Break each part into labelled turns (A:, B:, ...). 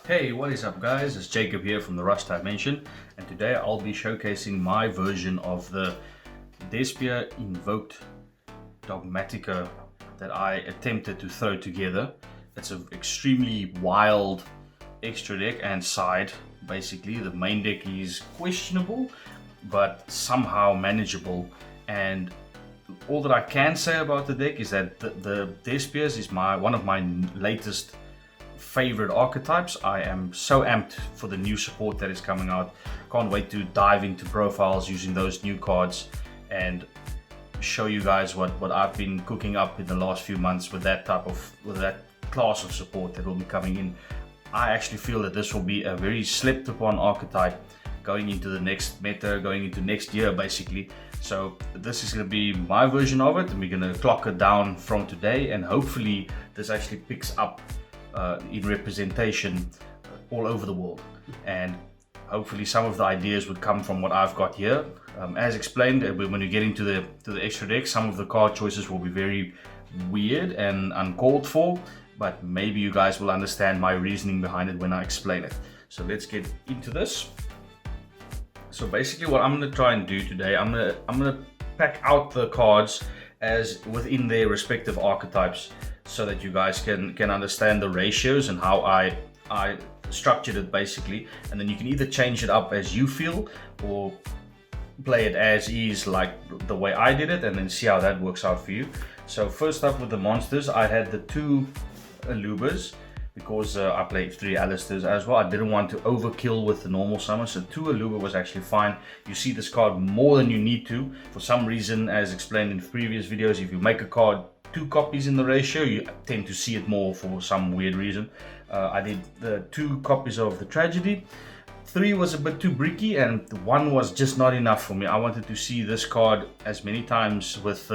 A: Hey, what is up guys? It's Jacob here from the Rust Dimension, and today I'll be showcasing my version of the Despia Invoked Dogmatika that I attempted to throw together. It's an extremely wild extra deck and side. Basically, the main deck is questionable, but somehow manageable. And all that I can say about the deck is that the Despias is one of my latest favorite archetypes. I am so amped for the new support that is coming out. Can't wait to dive into profiles using those new cards and show you guys what I've been cooking up in the last few months with that class of support that will be coming in. I actually feel that this will be a very slept upon archetype going into the next meta, going into next year basically. So this is going to be my version of it, and we're going to clock it down from today, and hopefully this actually picks up in representation all over the world, and hopefully some of the ideas would come from what I've got here. As explained, when you get into the extra deck, some of the card choices will be very weird and uncalled for, but maybe you guys will understand my reasoning behind it when I explain it. So let's get into this. So basically what I'm going to try and do today, I'm going to pack out the cards as within their respective archetypes, so that you guys can understand the ratios and how I structured it basically. And then you can either change it up as you feel or play it as is, like the way I did it, and then see how that works out for you. So first up with the monsters, I had the two Alubas because I played 3 Alistairs as well. I didn't want to overkill with the normal summon, so 2 Aluba was actually fine. You see this card more than you need to. For some reason, as explained in previous videos, if you make a card 2 copies in the ratio, you tend to see it more for some weird reason. I did the 2 copies of the Tragedy. 3 was a bit too bricky, and 1 was just not enough for me. I wanted to see this card as many times with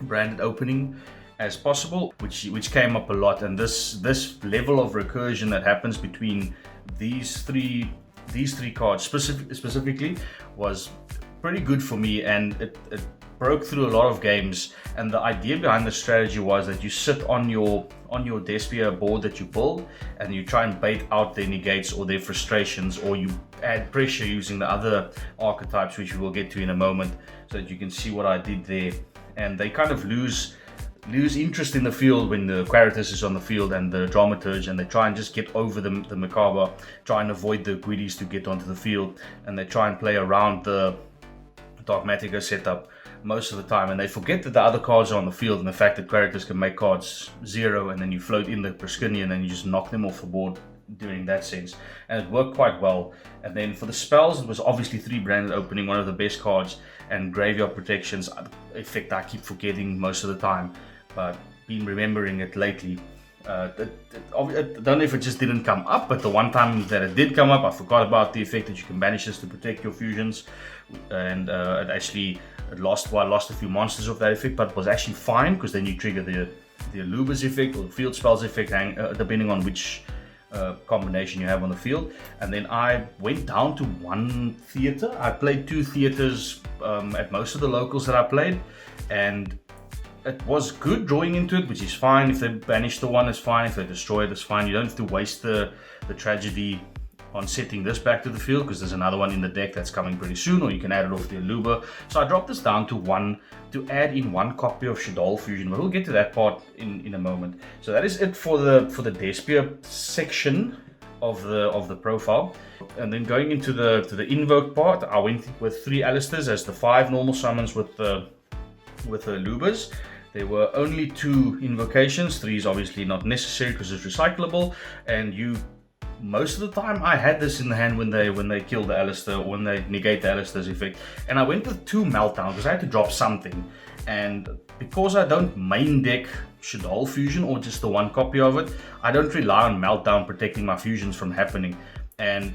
A: branded opening as possible, which came up a lot. And this level of recursion that happens between these three cards specifically was pretty good for me, and it broke through a lot of games. And the idea behind the strategy was that you sit on your Despia board that you build, and you try and bait out their negates or their frustrations, or you add pressure using the other archetypes, which we will get to in a moment, so that you can see what I did there. And they kind of lose interest in the field when the Quaritus is on the field and the Dramaturge, and they try and just get over the Macabre, try and avoid the Guidis to get onto the field, and they try and play around the Dogmatika setup most of the time, and they forget that the other cards are on the field, and the fact that Quaritus can make cards 0, and then you float in the Perskinian and you just knock them off the board during that sense, and it worked quite well. And then for the spells, it was obviously 3 branded opening, one of the best cards, and Graveyard Protections, effect I keep forgetting most of the time, but been remembering it lately. I don't know if it just didn't come up, but the one time that it did come up, I forgot about the effect that you can banish this to protect your fusions, and it actually lost a few monsters of that effect, but it was actually fine, because then you trigger the Aluba's effect or the field spells effect, depending on which combination you have on the field. And then I went down to 1 theater. I played 2 theaters at most of the locals that I played, and it was good drawing into it, which is fine. If they banish the one, it's fine. If they destroy it, it's fine. You don't have to waste the Tragedy on setting this back to the field, because there's another one in the deck that's coming pretty soon, or you can add it off the Aluba. So I dropped this down to 1 to add in 1 copy of Shaddoll Fusion, but we'll get to that part in a moment. So that is it for the Despia section of the profile. And then going into the Invoked part, I went with 3 Alistairs as the 5 normal summons with the Alubas. There were only 2 invocations. 3 is obviously not necessary because it's recyclable, and most of the time I had this in the hand when they kill the Alistair, or when they negate the Alistair's effect. And I went with 2 Meltdown because I had to drop something, and because I don't main deck Shaddoll Fusion or just the 1 copy of it, I don't rely on Meltdown protecting my fusions from happening. And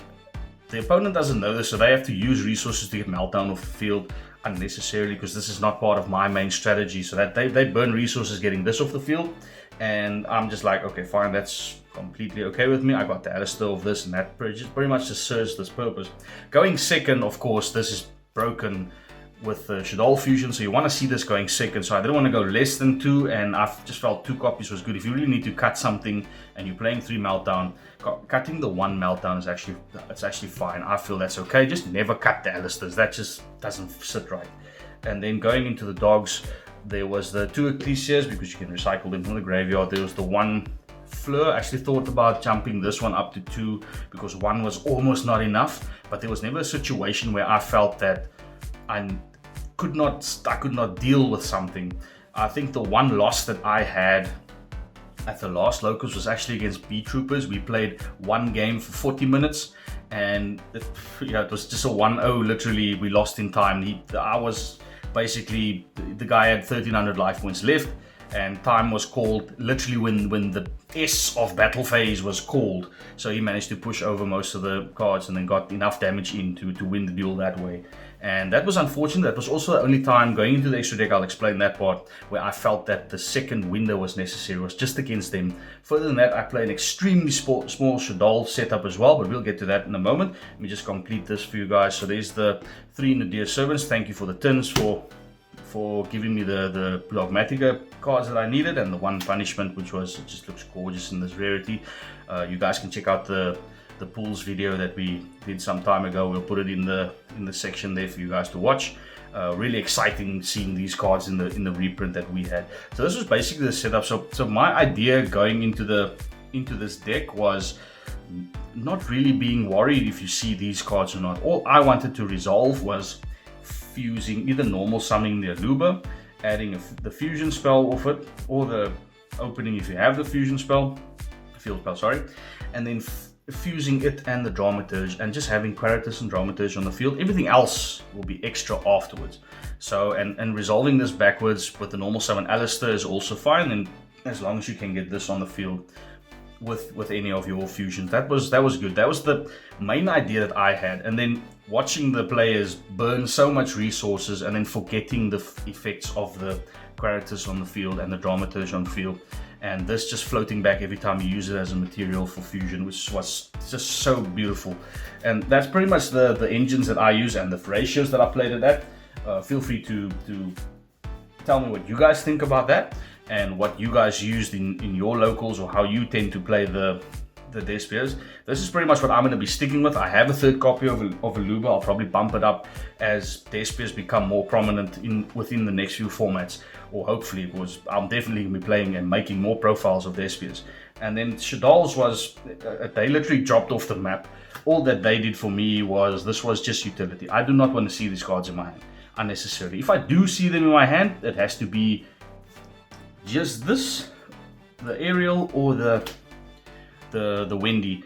A: the opponent doesn't know this, so they have to use resources to get Meltdown off the field unnecessarily, because this is not part of my main strategy. So that they burn resources getting this off the field, and I'm just like, okay, fine, that's completely okay with me. I got the Alistair of this, and that pretty much just serves this purpose. Going second, of course, this is broken with the Shadol Fusion, so you want to see this going second. So I didn't want to go less than 2, and I just felt 2 copies was good. If you really need to cut something and you're playing 3 Meltdown, cutting the 1 Meltdown is actually fine. I feel that's okay. Just never cut the Alistairs. That just doesn't sit right. And then going into the dogs, there was the 2 Ecclesias, because you can recycle them from the graveyard. There was the 1 Fleur. I actually thought about jumping this one up to 2 because 1 was almost not enough, but there was never a situation where I felt that I could not deal with something. I think the 1 loss that I had at the last locals was actually against B Troopers. We played 1 game for 40 minutes, and it was just a 1-0. Literally, we lost in time. I was basically, the guy had 1300 life points left, and time was called literally when the S of battle phase was called. So he managed to push over most of the cards and then got enough damage in to win the duel that way. And that was unfortunate. That was also the only time going into the extra deck, I'll explain that part, where I felt that the second window was necessary, was just against them. Further than that, I play an extremely small Shadol setup as well, but we'll get to that in a moment. Let me just complete this for you guys. So there's the 3 Nadir Servants. Thank you for the tins for giving me the Dogmatika cards that I needed, and the 1 Punishment, which just looks gorgeous in this rarity. You guys can check out the pools video that we did some time ago. We'll put it in the section there for you guys to watch. Really exciting seeing these cards in the reprint that we had. So this was basically the setup. So my idea going into this deck was not really being worried if you see these cards or not. All I wanted to resolve was fusing, either normal summoning the Aluba, adding the fusion spell off it, or the opening if you have the fusion spell, field spell, sorry, and then fusing it and the Dramaturge, and just having Quaratus and Dramaturge on the field. Everything else will be extra afterwards. So, and resolving this backwards with the normal summon Alistair is also fine, and as long as you can get this on the field with any of your fusions. That was good. That was the main idea that I had. And then watching the players burn so much resources and then forgetting the effects of the Quaratus on the field and the Dramaturge on the field, and this just floating back every time you use it as a material for fusion, which was just so beautiful. And that's pretty much the engines that I use and the ratios that I played it at. Feel free to tell me what you guys think about that, and what you guys used in your locals, or how you tend to play the Despias. This is pretty much what I'm going to be sticking with. I have a 3rd copy of Aluba. I'll probably bump it up as Despias become more prominent within the next few formats, or hopefully, because I'm definitely going to be playing and making more profiles of Despias. And then Shadol's was, they literally dropped off the map. All that they did for me was, this was just utility. I do not want to see these cards in my hand unnecessarily. If I do see them in my hand, it has to be just this, the Aerial, or the Wendy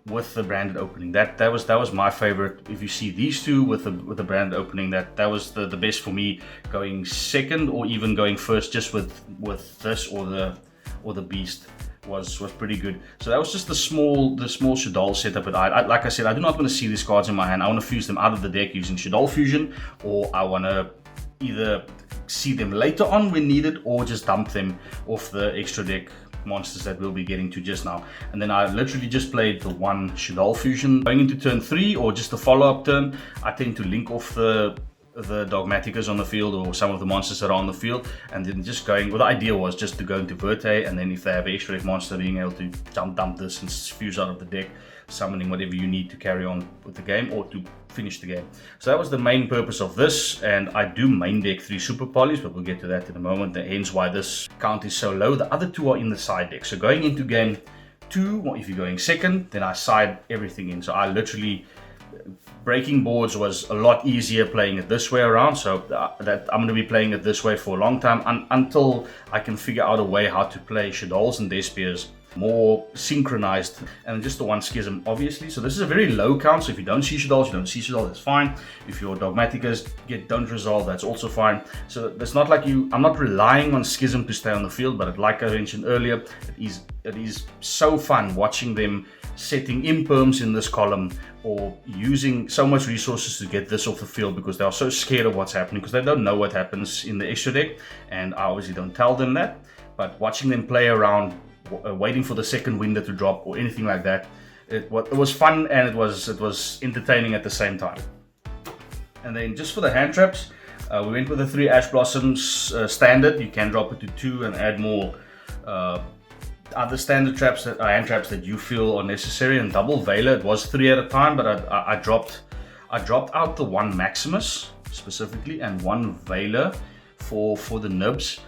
A: with the branded opening. That was my favorite. If you see these 2 with the branded opening, that was the best for me, going second or even going first, just with this or the Beast was pretty good. So that was just the small Shadol setup. But I like I said, I do not want to see these cards in my hand. I want to fuse them out of the deck using Shadol Fusion, or I want to either see them later on when needed, or just dump them off the extra deck monsters that we'll be getting to just now. And then I literally just played the 1 Shadol Fusion. Going into turn 3, or just a follow-up turn, I tend to link off the Dogmatikas on the field, or some of the monsters that are on the field, and then just going, well, the idea was just to go into Verte, and then if they have an extra deck monster, being able to dump this and fuse out of the deck, summoning whatever you need to carry on with the game or to finish the game. So that was the main purpose of this, and I do main deck 3 Super Polys, but we'll get to that in a moment, hence why this count is so low. The other 2 are in the side deck. So going into game 2, if you're going second, then I side everything in. So I literally, breaking boards was a lot easier playing it this way around, so that I'm going to be playing it this way for a long time, until I can figure out a way how to play Shadols and Despias more synchronized, and just the 1 Schism, obviously. So this is a very low count, so if you don't see Shadols, you don't see Shadols, that's fine. If your Dogmatikas don't resolve, that's also fine. So it's not like I'm not relying on Schism to stay on the field, but like I mentioned earlier, it is so fun watching them setting imperms in this column, or using so much resources to get this off the field, because they are so scared of what's happening, because they don't know what happens in the extra deck, and I obviously don't tell them that. But watching them play around, waiting for the second window to drop or anything like that, it was fun, and it was entertaining at the same time. And then just for the hand traps, We went with the 3 Ash Blossoms standard. You can drop it to 2 and add more other standard traps, hand traps that you feel are necessary. And double Veiler, it was 3 at a time, but I dropped out the 1 Maximus specifically and 1 Veiler for the nibs,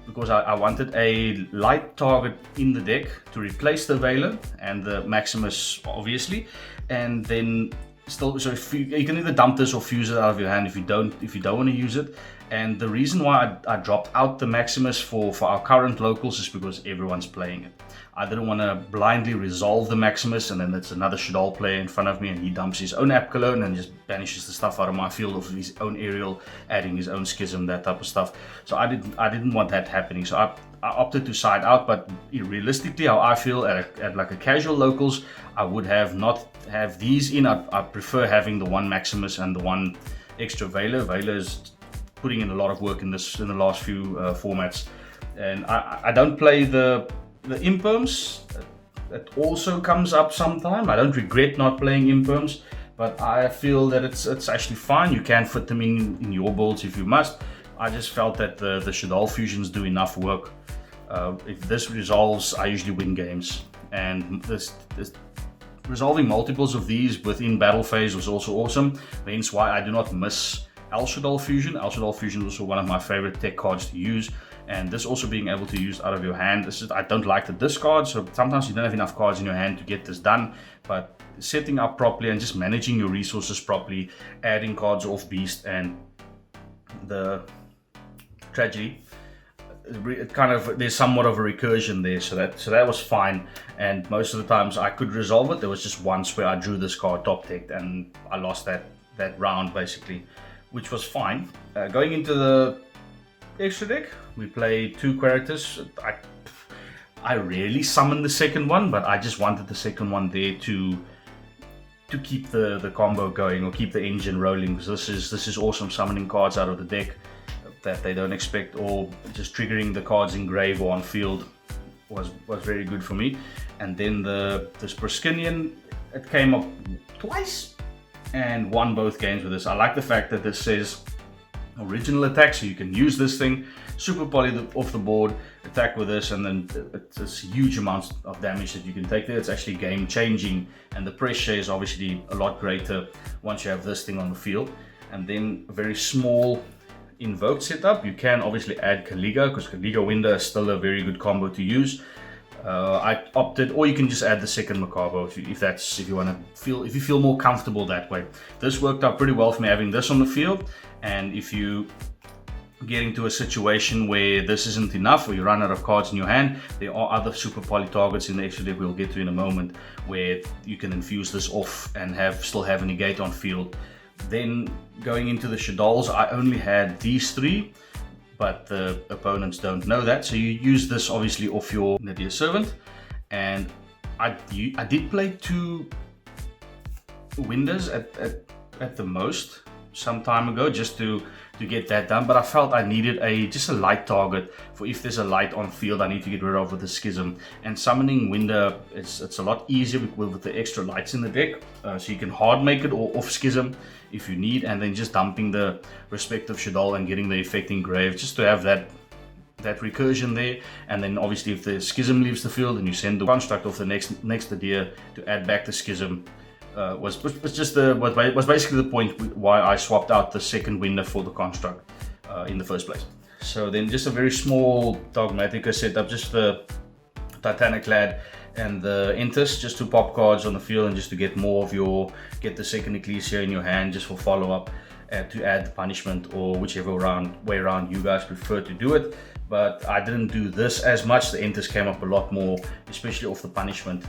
A: because I wanted a light target in the deck to replace the Veiler and the Maximus, obviously. And then still, so if you can either dump this or fuse it out of your hand if you don't want to use it. And the reason why I dropped out the Maximus for our current locals is because everyone's playing it. I didn't want to blindly resolve the Maximus and then it's another Shaddoll player in front of me and he dumps his own App Cologne and just banishes the stuff out of my field of his own Aerial, adding his own Schism, that type of stuff. So I didn't want that happening. So I opted to side out, but realistically, how I feel at like a casual locals, I would not have these in. I prefer having the 1 Maximus and the 1 extra Veiler. Veiler is putting in a lot of work in the last few formats, and I don't play the Imperms. It also comes up sometime. I don't regret not playing Imperms, but I feel that it's actually fine. You can fit them in your builds if you must. I just felt that the Shaddoll fusions do enough work. If this resolves, I usually win games, and this resolving multiples of these within battle phase was also awesome. Hence why I do not miss El Shaddoll Fusion. El Shaddoll Fusion is also one of my favorite tech cards to use, and this also being able to use out of your hand. I don't like the discard, so sometimes you don't have enough cards in your hand to get this done, but setting up properly and just managing your resources properly, adding cards off Beast and the Tragedy, there's somewhat of a recursion there, so that was fine. And most of the times I could resolve it. There was just once where I drew this card top decked and I lost that round basically, which was fine. Going into the extra deck, we play 2 characters. I rarely summon the second one, but I just wanted the second one there to keep the combo going or keep the engine rolling, because this is awesome summoning cards out of the deck that they don't expect, or just triggering the cards in grave or on field was very good for me. And then this Proskinian, it came up twice and won both games with this. I like the fact that this says original attack, so you can use this thing, super poly off the board, attack with this, and then it's huge amounts of damage that you can take there. It's actually game changing, and the pressure is obviously a lot greater once you have this thing on the field. And then a very small Invoked setup. You can obviously add Kaliga, because Kaliga Winder is still a very good combo to use. I opted, or you can just add the second Macabo if you feel more comfortable that way. This worked out pretty well for me, having this on the field. And if you get into a situation where this isn't enough, or you run out of cards in your hand, there are other super poly targets in the extra deck we'll get to in a moment, where you can infuse this off and still have a negate on field. Then going into the Shaddolls, I only had these 3, but the opponents don't know that. So you use this obviously off your Nadir Servant, and I did play 2 Winders at the most some time ago, just to get that done. But I felt I needed just a light target for if there's a light on field I need to get rid of with the Schism. And summoning Winder, it's a lot easier with the extra lights in the deck, so you can hard make it or off Schism if you need, and then just dumping the respective Shaddoll and getting the effect in grave, just to have that recursion there. And then obviously if the Schism leaves the field and you send the construct off the next Nadir to add back the Schism, was basically the point why I swapped out the second Winder for the construct in the first place. So then just a very small Dogmatika setup, just the Titanic Lad and the Entis, just to pop cards on the field and just to get more of get the second Ecclesia in your hand, just for follow-up, to add the punishment, or whichever way around you guys prefer to do it. But I didn't do this as much. The Entis came up a lot more, especially off the punishment,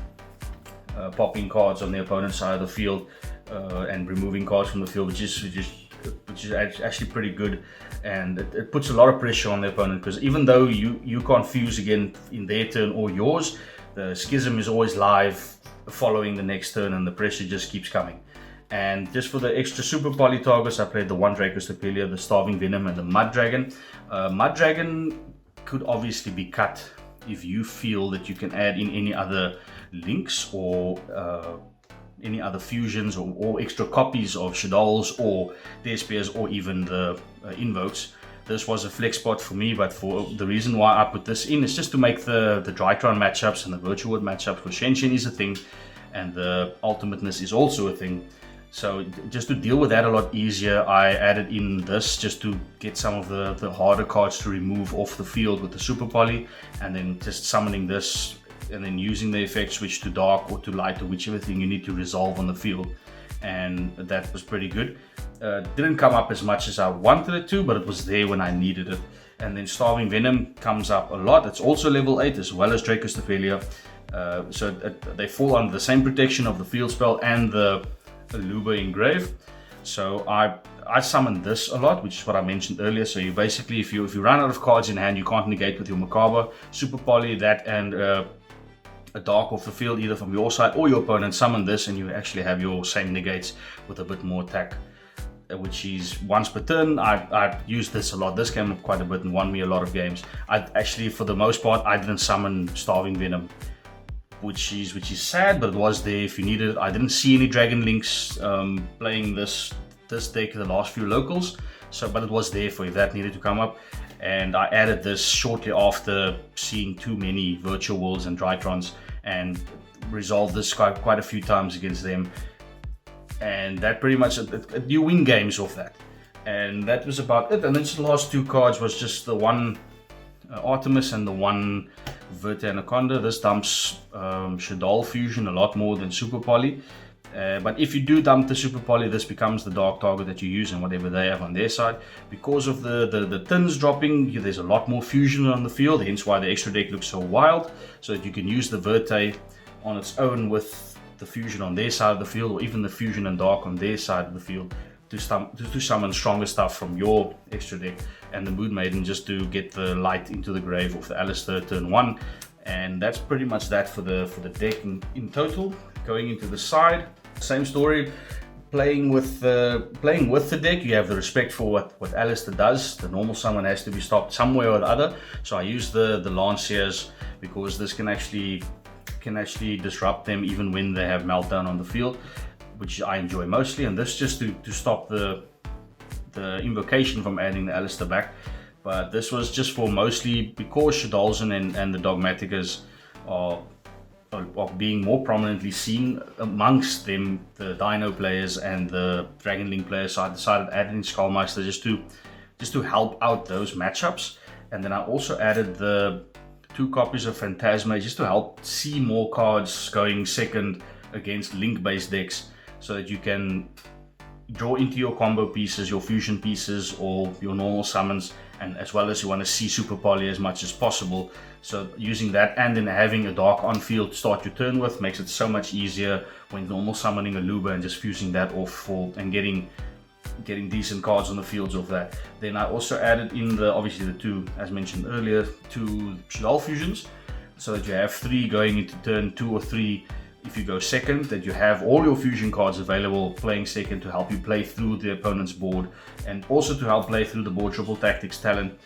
A: popping cards on the opponent's side of the field and removing cards from the field, which is actually pretty good. And it puts a lot of pressure on the opponent, because even though you can't fuse again in their turn or yours, the Schism is always live following the next turn, and the pressure just keeps coming. And just for the extra super poly targets, I played the 1 Dracostapelia, the Starving Venom, and the Mud Dragon. Mud Dragon could obviously be cut if you feel that you can add in any other links or any other fusions or extra copies of Shaddolls or Despias or even the Invokes. This was a flex spot for me, but for the reason why I put this in is just to make the Drytron matchups and the Virtual Wood matchups, for Shenshin is a thing and the Ultimateness is also a thing. So just to deal with that a lot easier, I added in this just to get some of the harder cards to remove off the field with the Super Poly, and then just summoning this and then using the effect switch to dark or to light or whichever thing you need to resolve on the field. And that was pretty good. Didn't come up as much as I wanted it to, but it was there when I needed it. And then Starving Venom comes up a lot. It's also level 8 as well as Dracostophelia. So they fall under the same protection of the field spell and the Aluba Engrave. So I summoned this a lot, which is what I mentioned earlier. So you basically, if you run out of cards in hand, you can't negate with your Macabre, Super Poly, that, and a dark off the field, either from your side or your opponent, summon this, and you actually have your same negates with a bit more attack, which is once per turn. I used this a lot. This came up quite a bit and won me a lot of games. I actually, for the most part, I didn't summon Starving Venom, which is sad, but it was there if you needed it. I didn't see any Dragon Links playing this deck in the last few locals, but it was there for if that needed to come up. And I added this shortly after seeing too many Virtual Worlds and Drytrons, and resolved this quite a few times against them. And that pretty much, you win games off that. And that was about it. And then the last two cards was just the one Artemis and the one Verte Anaconda. This dumps Shaddoll Fusion a lot more than Super Poly. But if you do dump the Super Poly, this becomes the dark target that you use and whatever they have on their side. Because of the tins dropping, there's a lot more fusion on the field, hence why the extra deck looks so wild. So that you can use the Verte on its own with the fusion on their side of the field, or even the fusion and dark on their side of the field, to summon stronger stuff from your extra deck. And the Moon Maiden just to get the light into the grave of the Alistair turn 1. And that's pretty much that for the deck in total. Going into the side, same story. Playing with the deck, you have the respect for what Alistair does. The normal summon has to be stopped somewhere or the other. So I use the Lanciers because this can actually disrupt them even when they have Meltdown on the field, which I enjoy mostly. And this just to stop the invocation from adding the Alistair back. But this was just for mostly because Shaddolls and the Dogmatikas are being more prominently seen amongst them, the Dino players and the Dragon Link players. So I decided adding Skullmeister just to help out those matchups. And then I also added the 2 copies of Phantasma just to help see more cards going second against link-based decks, so that you can draw into your combo pieces, your fusion pieces, or your normal summons, and as well as you want to see Super Poly as much as possible. So using that and then having a dark on field to start your turn with makes it so much easier when normal summoning a Luba and just fusing that off and getting decent cards on the fields of that. Then I also added in obviously the 2, as mentioned earlier, 2 Shaddoll fusions, so that you have 3 going into turn 2 or 3 if you go second, that you have all your fusion cards available playing second to help you play through the opponent's board, and also to help play through the board Triple Tactics talent.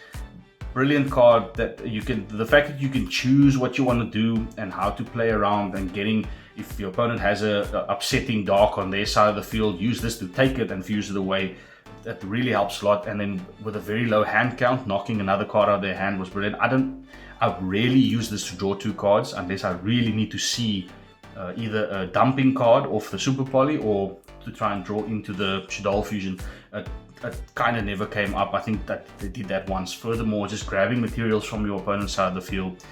A: Brilliant card that the fact that you can choose what you want to do and how to play around, and if your opponent has a upsetting dark on their side of the field, use this to take it and fuse it away. That really helps a lot. And then with a very low hand count, knocking another card out of their hand was brilliant. I rarely use this to draw 2 cards unless I really need to see either a dumping card off the Super Poly or to try and draw into the Shaddoll fusion. It kind of never came up. I think that they did that once. Furthermore, just grabbing materials from your opponent's side of the field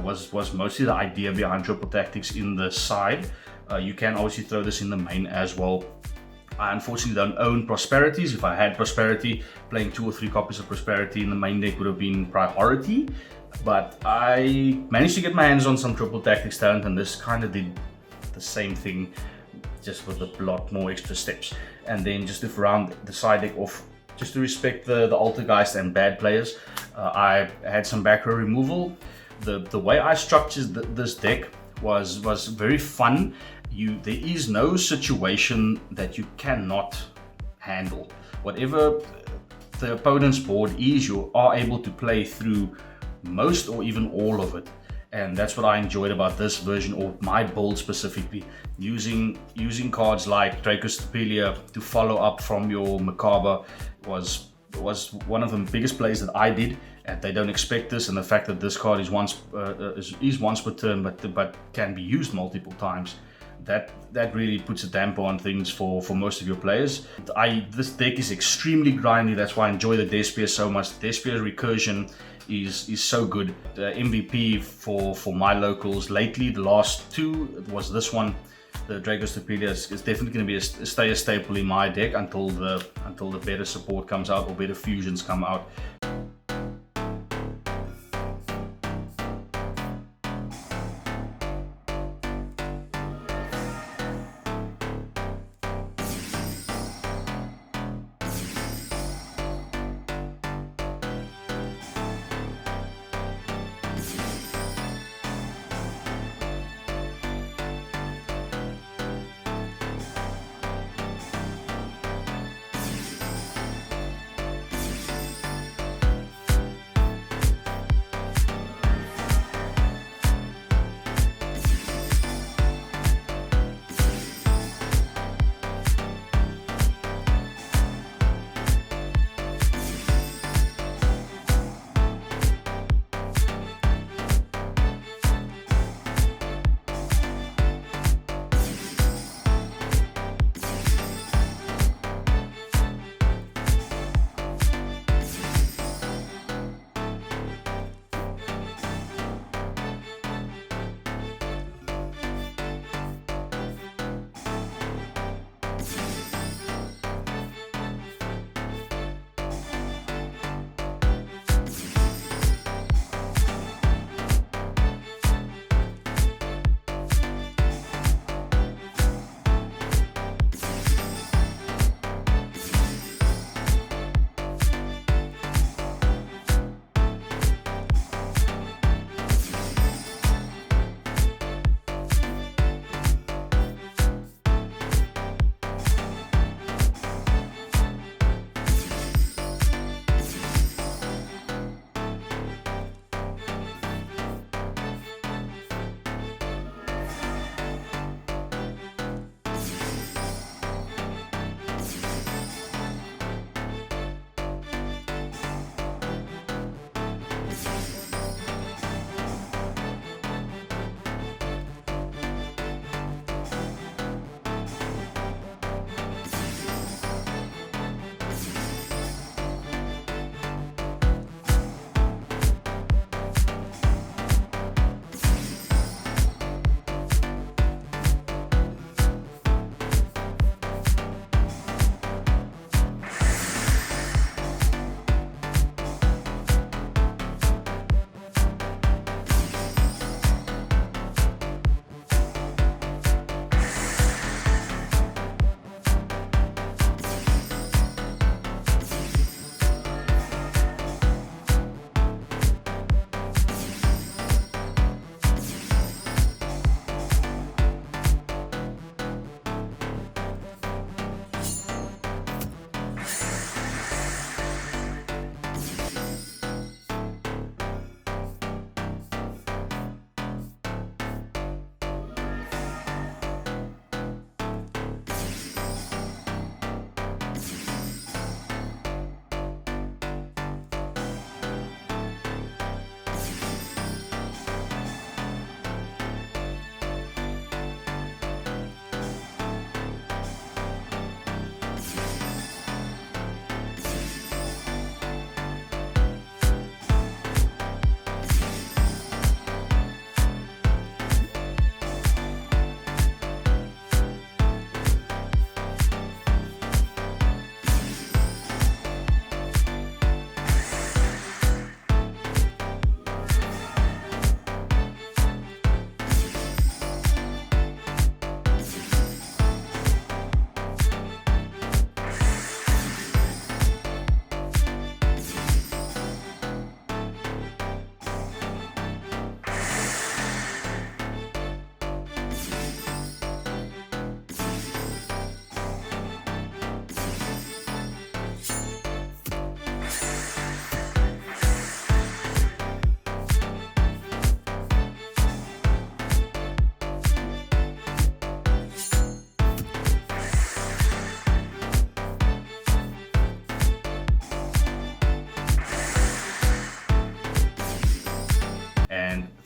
A: was mostly the idea behind Triple Tactics in the side. You can obviously throw this in the main as well. I unfortunately don't own Prosperities. If I had Prosperity, playing 2 or 3 copies of Prosperity in the main deck would have been priority. But I managed to get my hands on some Triple Tactics talent, and this kind of did the same thing, just with a lot more extra steps. And then just to round the side deck off, just to respect the Altergeist and bad players, I had some back row removal. The way I structured this deck was very fun. There is no situation that you cannot handle. Whatever the opponent's board is, you are able to play through most or even all of it. and that's what I enjoyed about this version, or my build specifically. Using cards like Despia to follow up from your Macabre was one of the biggest plays that I did, and they don't expect this. And the fact that this card is once per turn, but can be used multiple times, that really puts a damper on things for most of your players. This deck is extremely grindy. That's why I enjoy the Despia so much. Despia's recursion is so good. The MVP for my locals lately, the last two, was this one. The Despia is definitely going to be stay a staple in my deck until the better support comes out or better fusions come out.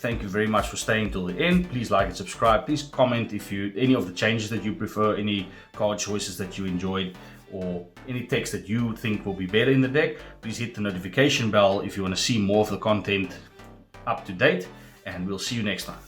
A: thank you very much for staying till the end. Please like and subscribe. Please comment if you any of the changes that you prefer, any card choices that you enjoyed, or any text that you think will be better in the deck. Please hit the notification bell if you want to see more of the content up to date, and we'll see you next time.